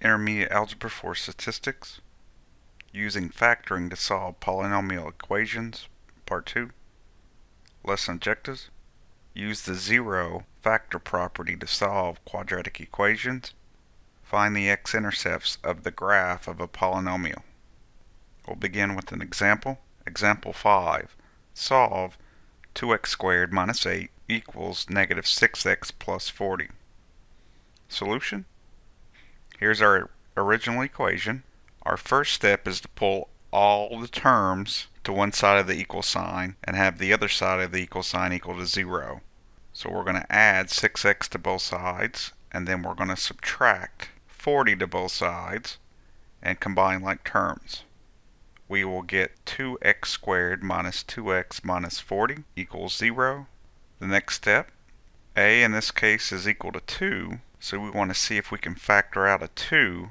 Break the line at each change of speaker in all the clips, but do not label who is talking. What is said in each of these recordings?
Intermediate Algebra for Statistics, Using Factoring to Solve Polynomial Equations, Part 2. Lesson Objectives: Use the zero factor property to solve quadratic equations. Find the x-intercepts of the graph of a polynomial. We'll begin with an example. Example 5. Solve 2x squared minus 8 equals negative 6x plus 40. Solution: here's our original equation. Our first step is to pull all the terms to one side of the equal sign and have the other side of the equal sign equal to 0. So we're going to add 6x to both sides, and then we're going to subtract 40 to both sides and combine like terms. We will get 2x squared minus 2x minus 40 equals 0. The next step, a in this case is equal to 2, so we want to see if we can factor out a 2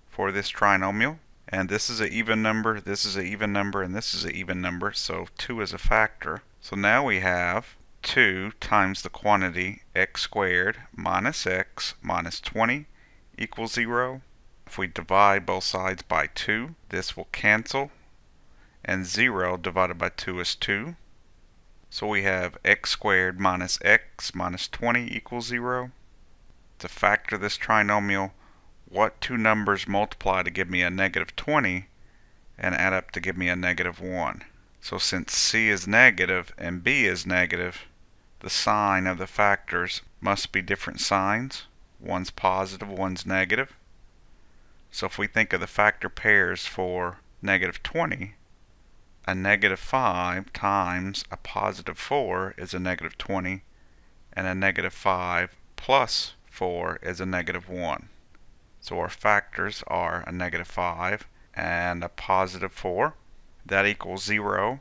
for this trinomial. And this is an even number, this is an even number, and this is an even number, so 2 is a factor. So now we have 2 times the quantity x squared minus x minus 20 equals 0. If we divide both sides by 2, this will cancel, and 0 divided by 2 is 2. So we have x squared minus x minus 20 equals 0. To factor this trinomial, what two numbers multiply to give me a negative 20 and add up to give me a negative 1? So since c is negative and b is negative, the sign of the factors must be different signs. One's positive, one's negative. So if we think of the factor pairs for negative 20, a negative 5 times a positive 4 is a negative 20, and a negative 5 plus 4 is a negative 1. So our factors are a negative 5 and a positive 4. That equals 0.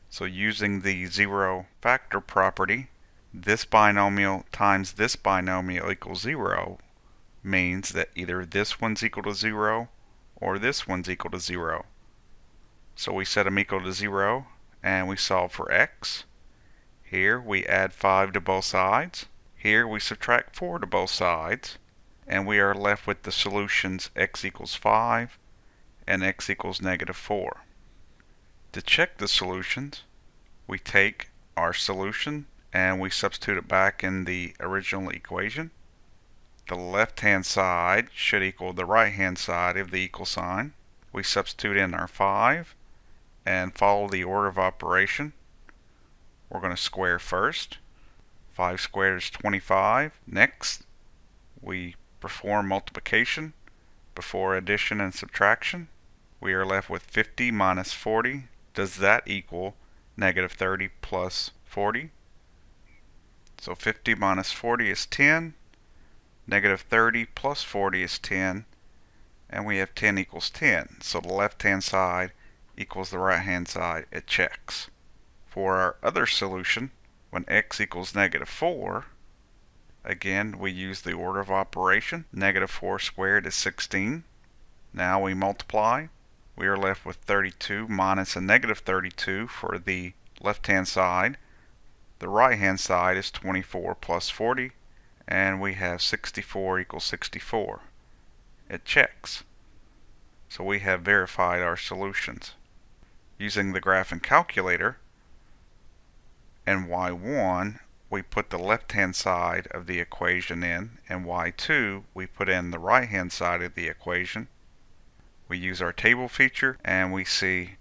So using the zero factor property, this binomial times this binomial equals 0 means that either this one's equal to 0 or this one's equal to 0. So we set them equal to 0 and we solve for x. Here we add 5 to both sides. Here we subtract 4 to both sides. And we are left with the solutions x equals 5 and x equals negative 4. To check the solutions, we take our solution and we substitute it back in the original equation. The left-hand side should equal the right-hand side of the equal sign. We substitute in our 5 and follow the order of operation. We're going to square first. 5 squared is 25. Next, we perform multiplication before addition and subtraction. We are left with 50 minus 40. Does that equal negative 30 plus 40? So 50 minus 40 is 10. Negative 30 plus 40 is 10. And we have 10 equals 10. So the left-hand side equals the right-hand side. It checks. For our other solution, when x equals negative 4, again, we use the order of operation. Negative 4 squared is 16. Now we multiply. We are left with 32 minus a negative 32 for the left-hand side. The right-hand side is 24 plus 40, and we have 64 equals 64. It checks. So we have verified our solutions. Using the graphing calculator and y1, we put the left-hand side of the equation in, and y2 we put in the right-hand side of the equation. We use our table feature and we see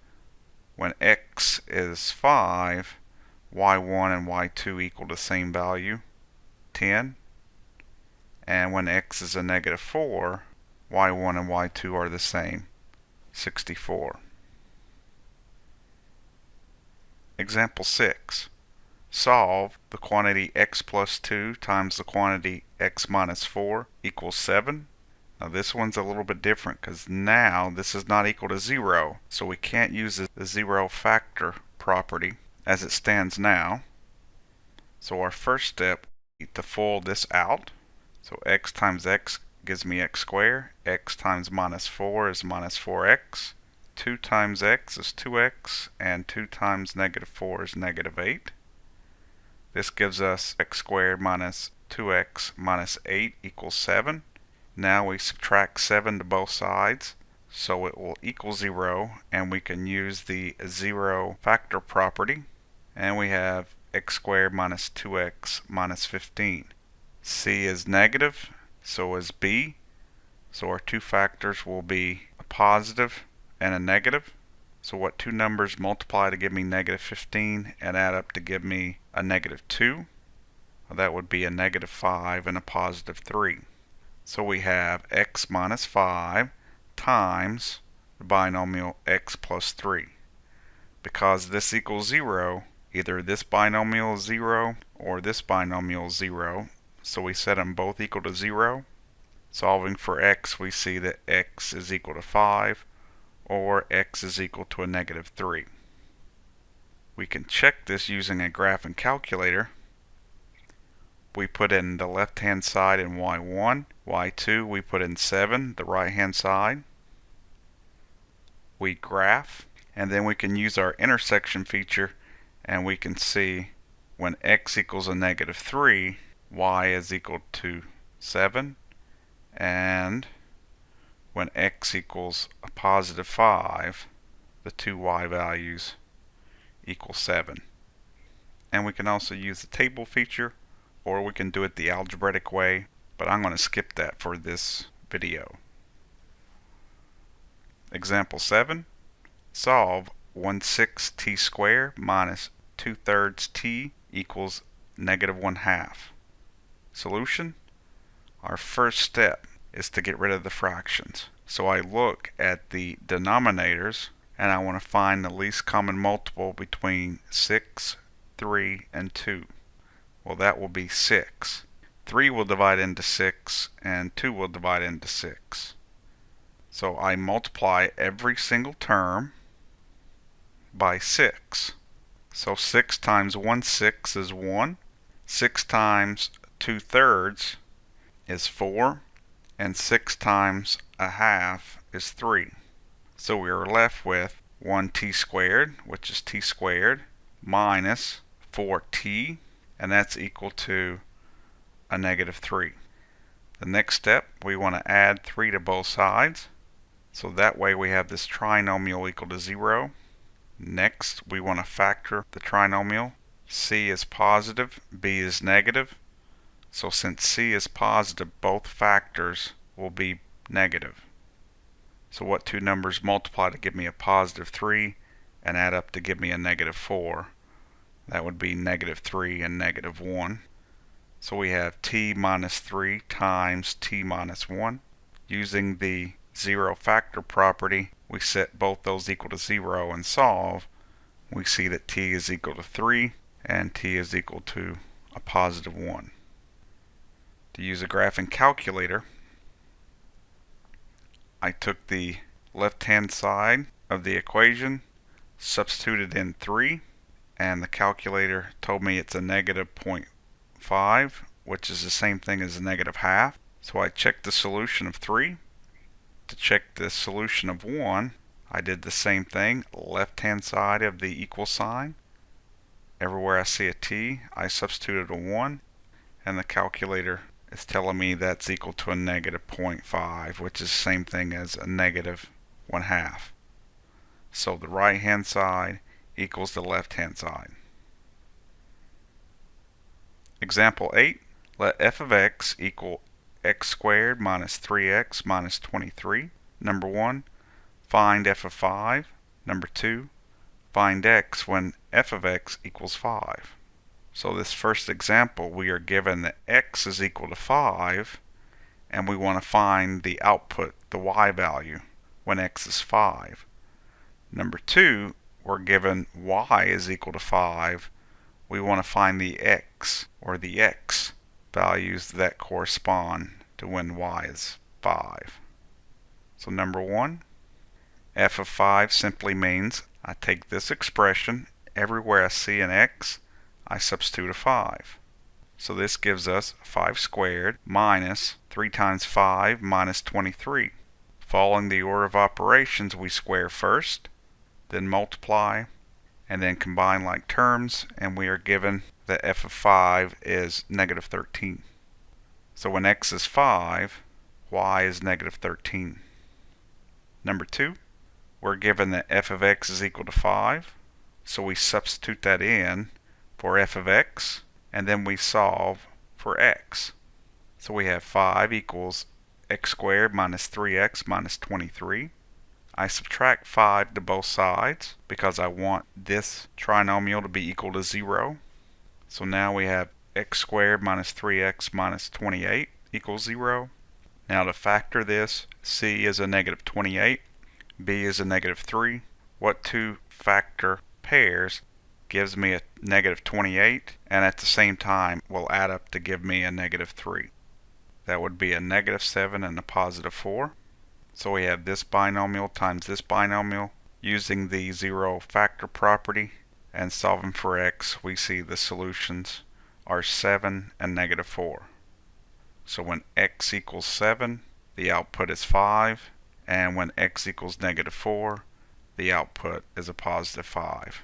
when x is 5, y1 and y2 equal the same value, 10. And when x is a negative 4, y1 and y2 are the same, 64. Example 6. Solve the quantity x plus 2 times the quantity x minus 4 equals 7. Now this one's a little bit different because now this is not equal to 0. So we can't use the zero factor property as it stands now. So our first step is to full this out. So x times x gives me x squared. X times minus 4 is minus 4x. 2 times x is 2x. And 2 times negative 4 is negative 8. This gives us x squared minus 2x minus 8 equals 7. Now we subtract 7 to both sides, so it will equal 0, and we can use the 0 factor property, and we have x squared minus 2x minus 15. C is negative, so is b, so our two factors will be a positive and a negative. So what two numbers multiply to give me negative 15 and add up to give me a negative 2? Well, that would be a negative 5 and a positive 3. So we have x minus 5 times the binomial x plus 3. Because this equals 0, either this binomial is 0 or this binomial is 0, so we set them both equal to 0. Solving for x, we see that x is equal to 5 or x is equal to a negative 3. We can check this using a graphing calculator. We put in the left hand side in y1, y2 we put in 7, the right hand side. We graph, and then we can use our intersection feature, and we can see when x equals a negative 3, y is equal to 7, and when x equals a positive 5, the two y values equal 7. And we can also use the table feature, or we can do it the algebraic way, but I'm going to skip that for this video. Example 7. Solve 1/6 t squared minus 2/3 t equals negative 1/2. Solution? Our first step is to get rid of the fractions. So I look at the denominators and I want to find the least common multiple between 6, 3, and 2. Well, that will be 6. 3 will divide into 6 and 2 will divide into 6. So I multiply every single term by 6. So 6 times 1/6 is 1. 6 times 2/3 is 4. And 6 times a half is 3. So we are left with 1t squared, which is t squared, minus 4t, and that's equal to a negative 3. The next step, we want to add 3 to both sides. So that way we have this trinomial equal to 0. Next, we want to factor the trinomial. C is positive, b is negative. So since c is positive, both factors will be negative. So what two numbers multiply to give me a positive 3 and add up to give me a negative 4? That would be negative 3 and negative 1. So we have t minus 3 times t minus 1. Using the 0 factor property, we set both those equal to 0 and solve. We see that t is equal to 3 and t is equal to a positive 1. To use a graphing calculator, I took the left-hand side of the equation, substituted in 3, and the calculator told me it's a negative 0.5, which is the same thing as a negative half. So I checked the solution of 3. To check the solution of 1, I did the same thing, left-hand side of the equal sign. Everywhere I see a t, I substituted a 1, and the calculator is telling me that's equal to a negative 0.5, which is the same thing as a negative 1/2. So the right hand side equals the left hand side. Example 8. Let f of x equal x squared minus 3x minus 23. Number 1. Find f of 5. Number 2. Find x when f of x equals 5. So this first example, we are given that x is equal to 5, and we want to find the output, the y value, when x is 5. Number 2, we're given y is equal to 5. We want to find the x, or the x values that correspond to when y is 5. So number 1, f of 5 simply means I take this expression, everywhere I see an x, I substitute a 5. So this gives us 5 squared minus 3 times 5 minus 23. Following the order of operations, we square first, then multiply, and then combine like terms, and we are given that f of 5 is negative 13. So when x is 5, y is negative 13. Number 2, we're given that f of x is equal to 5, so we substitute that in for f of x, and then we solve for x. So we have 5 equals x squared minus 3x minus 23. I subtract 5 to both sides because I want this trinomial to be equal to 0. So now we have x squared minus 3x minus 28 equals 0. Now to factor this, c is a negative 28, b is a negative 3. What two factor pairs gives me a negative 28 and at the same time will add up to give me a negative 3? That would be a negative 7 and a positive 4. So we have this binomial times this binomial. Using the zero factor property and solving for x, we see the solutions are 7 and negative 4. So when x equals 7, the output is 5, and when x equals negative 4, the output is a positive 5.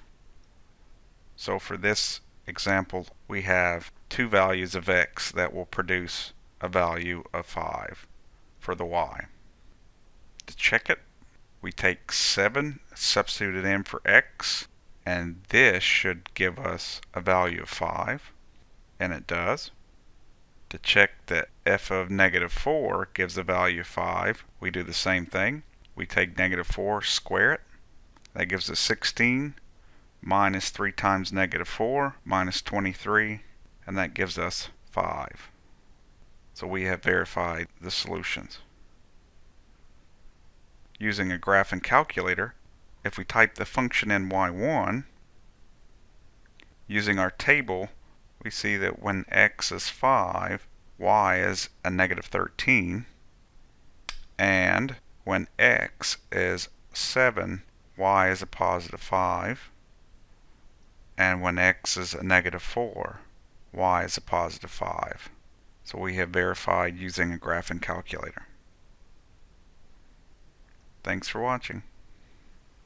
So for this example, we have two values of x that will produce a value of 5 for the y. To check it, we take 7, substitute it in for x, and this should give us a value of 5, and it does. To check that f of negative 4 gives a value of 5, we do the same thing. We take negative 4, square it. That gives us 16, minus 3 times negative 4, minus 23, and that gives us 5. So we have verified the solutions. Using a graphing calculator, if we type the function in y1, using our table, we see that when x is 5, y is a negative 13, and when x is 7, y is a positive 5, and when x is a negative 4, y is a positive 5. So we have verified using a graphing calculator. Thanks for watching.